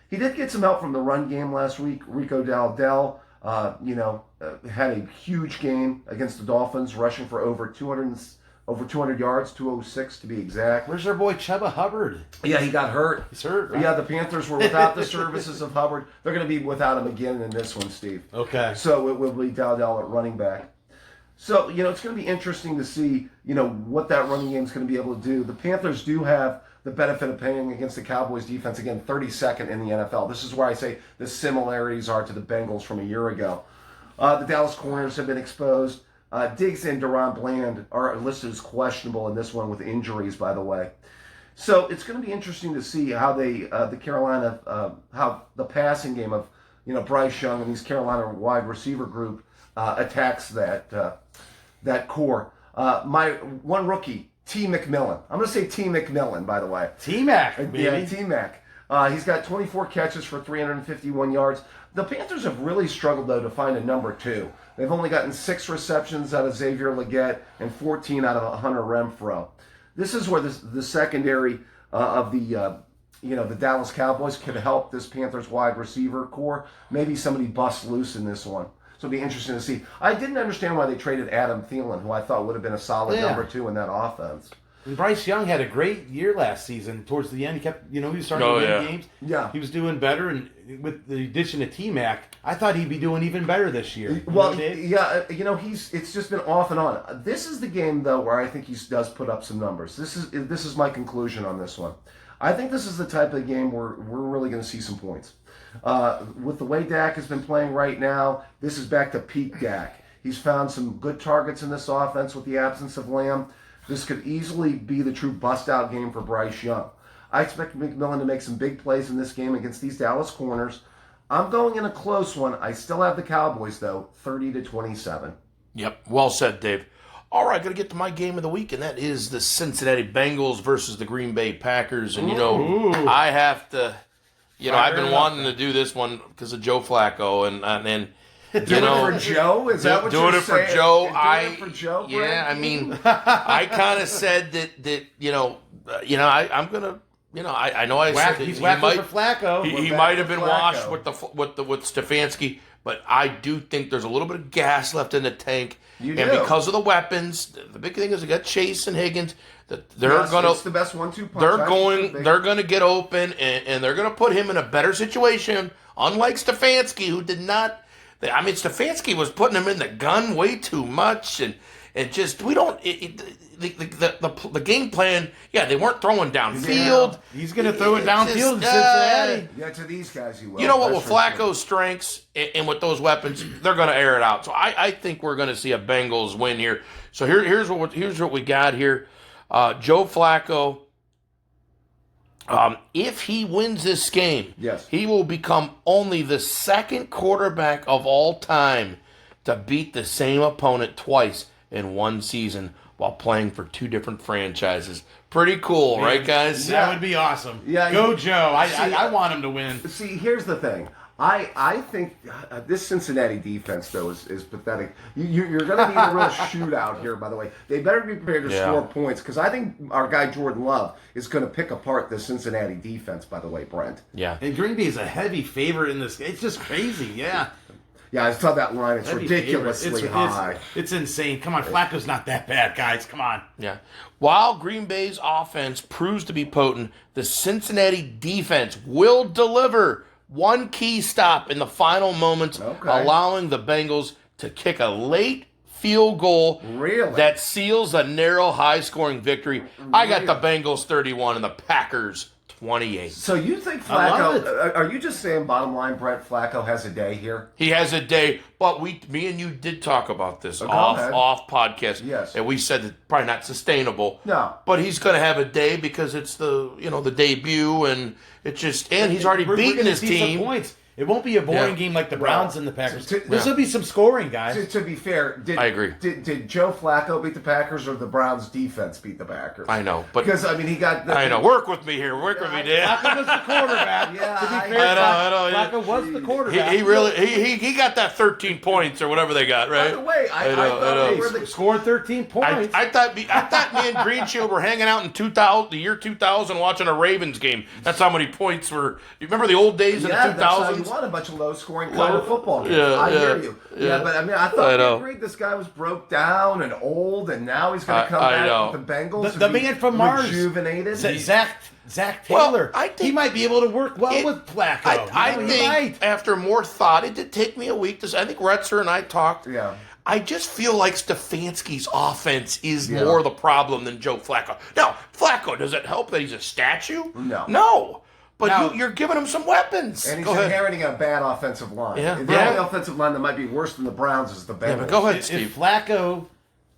He did get some help from the run game last week. Rico Dowdell, had a huge game against the Dolphins, rushing for over 200 yards, 206 to be exact. Where's our boy Chuba Hubbard? Yeah, he got hurt. He's hurt, right? Yeah, the Panthers were without the services of Hubbard. They're going to be without him again in this one, Steve. Okay. So it will be Dowdell at running back. So, it's going to be interesting to see, what that running game is going to be able to do. The Panthers do have the benefit of playing against the Cowboys defense, again, 32nd in the NFL. This is where I say the similarities are to the Bengals from a year ago. The Dallas corners have been exposed. Diggs and Deron Bland are listed as questionable in this one with injuries, by the way. So it's going to be interesting to see how how the passing game of, Bryce Young and these Carolina wide receiver group attacks that core. My one rookie, T. McMillan. I'm going to say T. McMillan, by the way. T-Mac, baby. Yeah, T-Mac. He's got 24 catches for 351 yards. The Panthers have really struggled, though, to find a number 2. They've only gotten 6 receptions out of Xavier Legette and 14 out of Hunter Renfrow. This is where the secondary of the Dallas Cowboys could help this Panthers wide receiver core. Maybe somebody busts loose in this one. So it'll be interesting to see. I didn't understand why they traded Adam Thielen, who I thought would have been a solid number 2 in that offense. And Bryce Young had a great year last season. Towards the end, he kept, he was starting to win games. Yeah. He was doing better, and with the addition of T-Mac, I thought he'd be doing even better this year. Well, it's just been off and on. This is the game, though, where I think he does put up some numbers. This is my conclusion on this one. I think this is the type of game where we're really going to see some points. With the way Dak has been playing right now, this is back to peak Dak. He's found some good targets in this offense with the absence of Lamb. This could easily be the true bust-out game for Bryce Young. I expect McMillan to make some big plays in this game against these Dallas corners. I'm going in a close one. I still have the Cowboys, though, 30-27. Yep, well said, Dave. All right, going to get to my game of the week, and that is the Cincinnati Bengals versus the Green Bay Packers. And, I have to, I've been wanting to do this one because of Joe Flacco. And Doing it for Joe? Is that what doing you're it for saying? Joe? Doing it for Joe, Yeah, Brent? I mean, I kind of said that I'm gonna. I know I said that He's whacking for Flacco. He We're might back have with been Flacco. washed with Stefanski, but I do think there's a little bit of gas left in the tank. You and do. because of the weapons, the big thing is they got Chase and Higgins. That they're Yes, gonna. it's the best 1-2 punch. They're going to get open, and they're going to put him in a better situation. Unlike Stefanski, who did not. I mean, Stefanski was putting him in the gun way too much, and just we don't. The game plan. Yeah, they weren't throwing downfield. He's going to throw it downfield in just, Cincinnati. Yeah, to these guys, you will. You know what? That's With for sure. Flacco's strengths and with those weapons, they're going to air it out. So I think we're going to see a Bengals win here. So here's what we got here. Joe Flacco, if he wins this game, Yes. he will become only the second quarterback of all time to beat the same opponent twice in one season while playing for two different franchises. Pretty cool, right, guys? That would be awesome. Yeah, Go you- Joe. See, I want him to win. See, here's the thing. I think this Cincinnati defense, though, is pathetic. You're going to need a real shootout here, by the way. They better be prepared to score points, because I think our guy Jordan Love is going to pick apart the Cincinnati defense, by the way, Brent. Yeah. And Green Bay is a heavy favorite in this. It's just crazy. Yeah. Yeah, I saw that line. It's Heavy ridiculously favorite. high. It's insane. Come on, Flacco's not that bad, guys. Come on. Yeah. While Green Bay's offense proves to be potent, the Cincinnati defense will deliver one key stop in the final moments, allowing the Bengals to kick a late field goal Really? that seals a narrow, high-scoring victory. I got the Bengals 31 and the Packers 28. So you think I love Flacco, are you just saying bottom line, Brent, Flacco has a day here? He has a day, but me and you did talk about this ahead. off podcast. Yes. And we said it's probably not sustainable. No. But he's going to have a day because it's the debut, and it's just, and he's already We're beaten gonna his see some team. points. It won't be a boring game like the Browns and the Packers. This will be some scoring, guys. To be fair, I agree. Did Joe Flacco beat the Packers, or the Browns defense beat the Packers? I know, but Because, I mean, he got... I know. Work with me here. Work with me, Dan. Flacco was the quarterback. Yeah, to be I fair, know, yeah. Flacco was the quarterback. He really he got that 13 points or whatever they got, right? By the way, I know. thought they were the... Scored 13 points. I thought me and Greenshield were hanging out in the year 2000 watching a Ravens game. That's how many points were. You remember the old days in the 2000s? That's how you want a bunch of low-scoring kind of football games. Yeah, I yeah, hear you. yeah. But I mean, I thought we agreed this guy was broke down and old, and now he's going to come I know. back with the Bengals. The and be man from Mars. rejuvenated. Zach Well, Taylor. I think- he might be able to work well with Flacco. I He think might. after more thought, it did take me a week to. I think Retzer and I talked. Yeah. I just feel like Stefanski's offense is more the problem than Joe Flacco. Now, Flacco, does it help that he's a statue? No. No. But Now- you're giving him some weapons. And he's Go ahead. inheriting a bad offensive line. Yeah. The Yeah. only offensive line that might be worse than the Browns is the Bengals. Yeah, but go ahead, If Steve. Flacco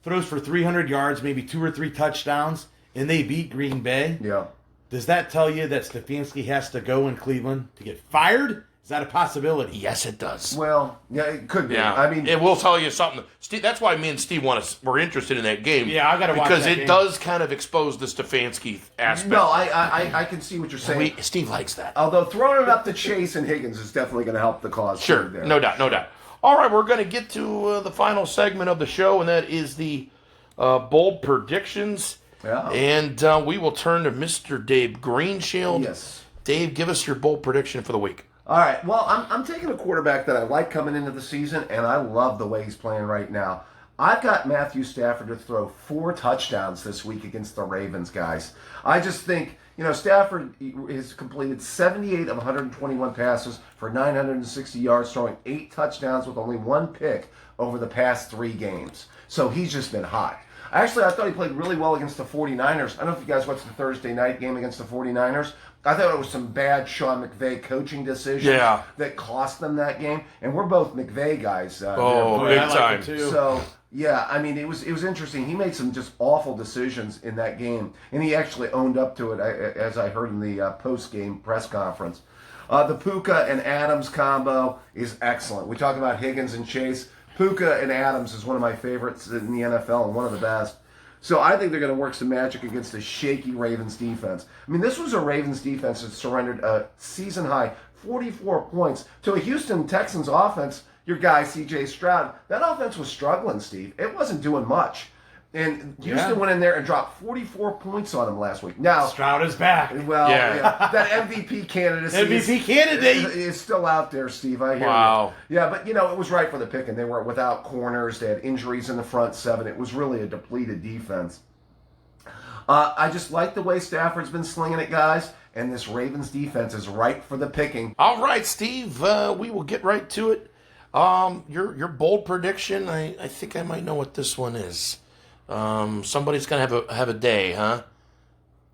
throws for 300 yards, maybe 2 or 3 touchdowns, and they beat Green Bay, Yeah. does that tell you that Stefanski has to go in Cleveland to get fired? Is that a possibility? Yes, it does. Well, yeah, it could be. Yeah, I mean, it will tell you something. Steve, that's why me and Steve were interested in that game. Yeah, I gotta watch because that it game. does kind of expose the Stefanski aspect. no, I can see what you're saying. Steve likes that. Although throwing it up to Chase and Higgins is definitely going to help the cause. Sure, too there. no doubt, no doubt. All right, we're going to get to the final segment of the show, and that is the bold predictions. Yeah. And we will turn to Mr. Dave Greenshield. Yes. Dave, give us your bold prediction for the week. All right. Well, I'm taking a quarterback that I like coming into the season, and I love the way he's playing right now. I've got Matthew Stafford to throw 4 touchdowns this week against the Ravens, guys. I just think, Stafford has completed 78 of 121 passes for 960 yards, throwing 8 touchdowns with only 1 pick over the past 3 games. So he's just been hot. Actually, I thought he played really well against the 49ers. I don't know if you guys watched the Thursday night game against the 49ers. I thought it was some bad Sean McVay coaching decisions that cost them that game. And we're both McVay guys. Big I like time. it too. So, yeah, I mean, it was interesting. He made some just awful decisions in that game. And he actually owned up to it, as I heard in the post-game press conference. The Puka and Adams combo is excellent. We talk about Higgins and Chase. Puka and Adams is one of my favorites in the NFL and one of the best. So I think they're going to work some magic against a shaky Ravens defense. I mean, this was a Ravens defense that surrendered a season-high 44 points to a Houston Texans offense your guy C.J. Stroud. That offense was struggling, Steve. It wasn't doing much. And Houston went in there and dropped 44 points on him last week. Now Stroud is back. Well, that MVP candidacy is still out there, Steve. I hear you. Yeah, but it was right for the picking. They were without corners. They had injuries in the front seven. It was really a depleted defense. I just like the way Stafford's been slinging it, guys. And this Ravens defense is right for the picking. All right, Steve. We will get right to it. Your bold prediction. I think I might know what this one is. Somebody's gonna have a day, huh?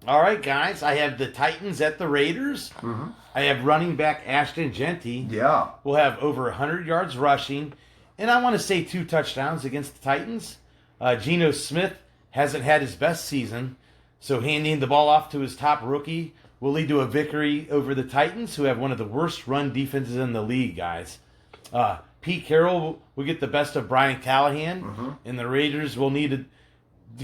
All right, guys. I have the Titans at the Raiders. Mm-hmm. I have running back Ashton Genty. Yeah, we'll have over 100 yards rushing, and I want to say 2 touchdowns against the Titans. Geno Smith hasn't had his best season, so handing the ball off to his top rookie will lead to a victory over the Titans, who have one of the worst run defenses in the league, guys. Pete Carroll will get the best of Brian Callahan, and the Raiders will need to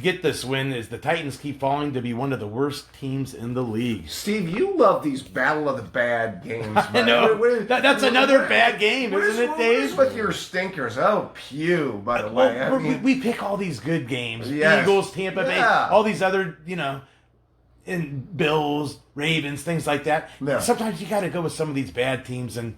get this win as the Titans keep falling to be one of the worst teams in the league. Steve, you love these battle of the bad games, man. I know. That's another bad game, isn't it, Dave? What is with your stinkers? Oh, pew, by the way. We pick all these good games. Yes. Eagles, Tampa Bay, all these other, and Bills, Ravens, things like that. Yeah. Sometimes you got to go with some of these bad teams. And,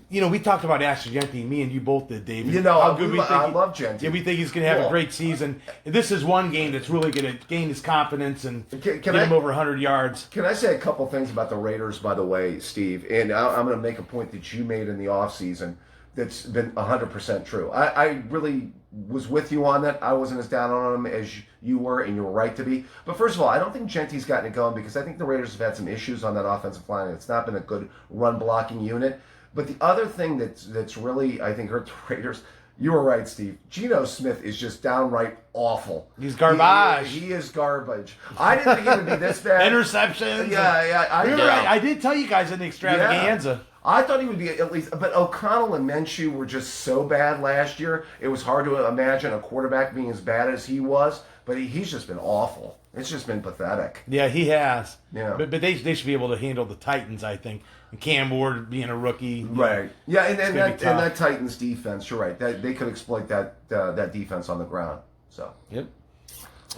we talked about Ashton Genty. Me and you both did, David. How good I love Genty. Yeah, we think he's going to have a great season. This is one game that's really going to gain his confidence and get him over 100 yards. Can I say a couple things about the Raiders, by the way, Steve? And I'm going to make a point that you made in the offseason that's been 100% true. I really was with you on that. I wasn't as down on him as you were, and you were right to be. But first of all, I don't think Genty's gotten it going because I think the Raiders have had some issues on that offensive line. It's not been a good run-blocking unit. But the other thing that's really, I think, hurt the Raiders, you were right, Steve. Geno Smith is just downright awful. He's garbage. He is garbage. I didn't think he would be this bad. Interceptions. Yeah. I did tell you guys in the extravaganza. Yeah. I thought he would be at least, but O'Connell and Minshew were just so bad last year. It was hard to imagine a quarterback being as bad as he was, but he's just been awful. It's just been pathetic. Yeah, he has. Yeah. But they should be able to handle the Titans, I think. And Cam Ward being a rookie. Right. Yeah, and that Titans defense, you're right. They could exploit that defense on the ground. So. Yep.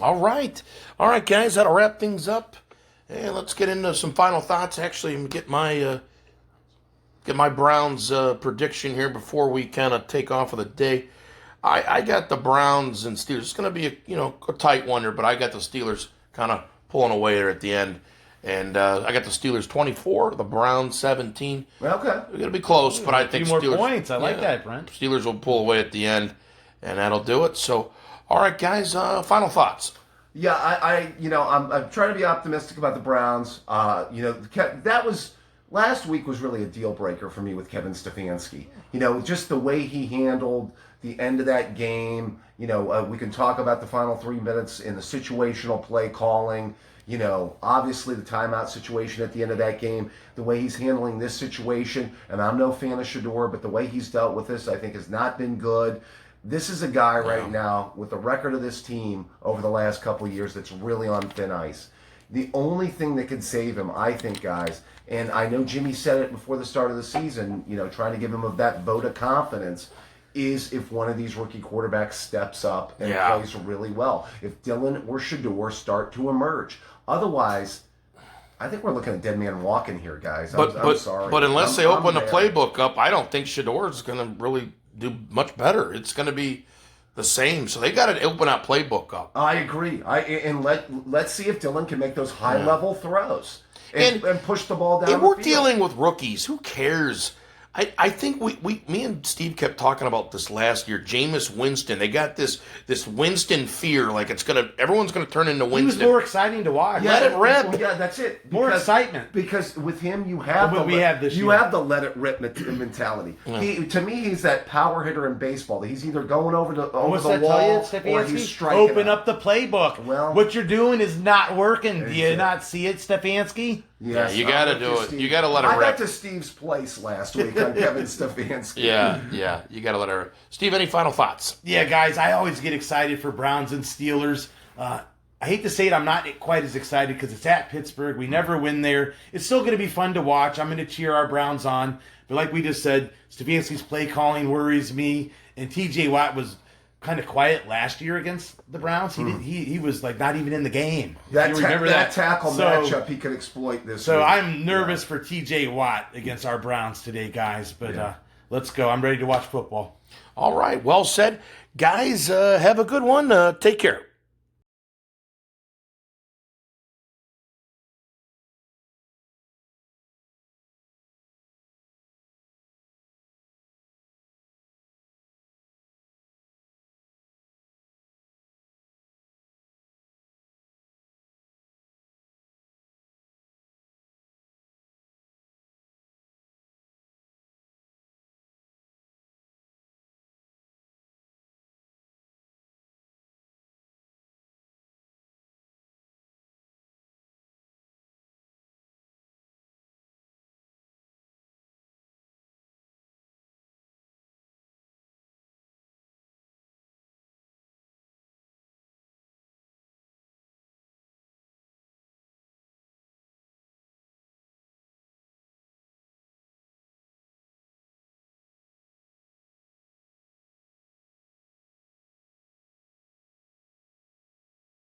All right, guys, that'll wrap things up. And let's get into some final thoughts. Actually, get my Browns prediction here before we kind of take off for the day. I got the Browns and Steelers. It's going to be a tight one here, but I got the Steelers kind of pulling away there at the end. And I got the Steelers 24, the Browns 17. Okay. It's going to be close, but I think a few Steelers, more points. I like that, Brent. Steelers will pull away at the end, and that'll do it. So, all right, guys, final thoughts. Yeah, I'm trying to be optimistic about the Browns. That was last week was really a deal breaker for me with Kevin Stefanski. Just the way he handled the end of that game. We can talk about the final 3 minutes in the situational play calling. Obviously the timeout situation at the end of that game, the way he's handling this situation, and I'm no fan of Shedeur, but the way he's dealt with this, I think, has not been good. This is a guy right now with the record of this team over the last couple of years that's really on thin ice. The only thing that could save him, I think, guys, and I know Jimmy said it before the start of the season, trying to give him that vote of confidence, is if one of these rookie quarterbacks steps up and plays really well. If Dylan or Shedeur start to emerge. Otherwise, I think we're looking at dead man walking here, guys. I'm sorry. But unless they open the playbook up, I don't think Shedeur is going to really do much better. It's going to be the same. So they got to open that playbook up. I agree. Let's see if Dylan can make those high-level throws and push the ball down and the we're field. dealing with rookies. Who cares? I think me and Steve kept talking about this last year. Jameis Winston, they got this Winston fear, like everyone's gonna turn into Winston. He was more exciting to watch. Let it rip. Well, yeah, that's it. More excitement. Because with him, you have the let it rip mentality. Yeah. To me, he's that power hitter in baseball. He's either going over the wall or he's striking. Open up the playbook. Well, what you're doing is not working. Do you not see it, Stefanski? Yes, you got to do it. You got to let it rip. I got to Steve's place last week on Kevin Stefanski. Yeah, you got to let it rip. Steve, any final thoughts? Yeah, guys, I always get excited for Browns and Steelers. I hate to say it, I'm not quite as excited because it's at Pittsburgh. We never win there. It's still going to be fun to watch. I'm going to cheer our Browns on. But like we just said, Stefanski's play calling worries me, and T.J. Watt was kind of quiet last year against the Browns. He was like not even in the game. That you remember that tackle matchup he could exploit this. So week. I'm nervous for T.J. Watt against our Browns today, guys. But let's go. I'm ready to watch football. All right. Well said. Guys, have a good one. Take care.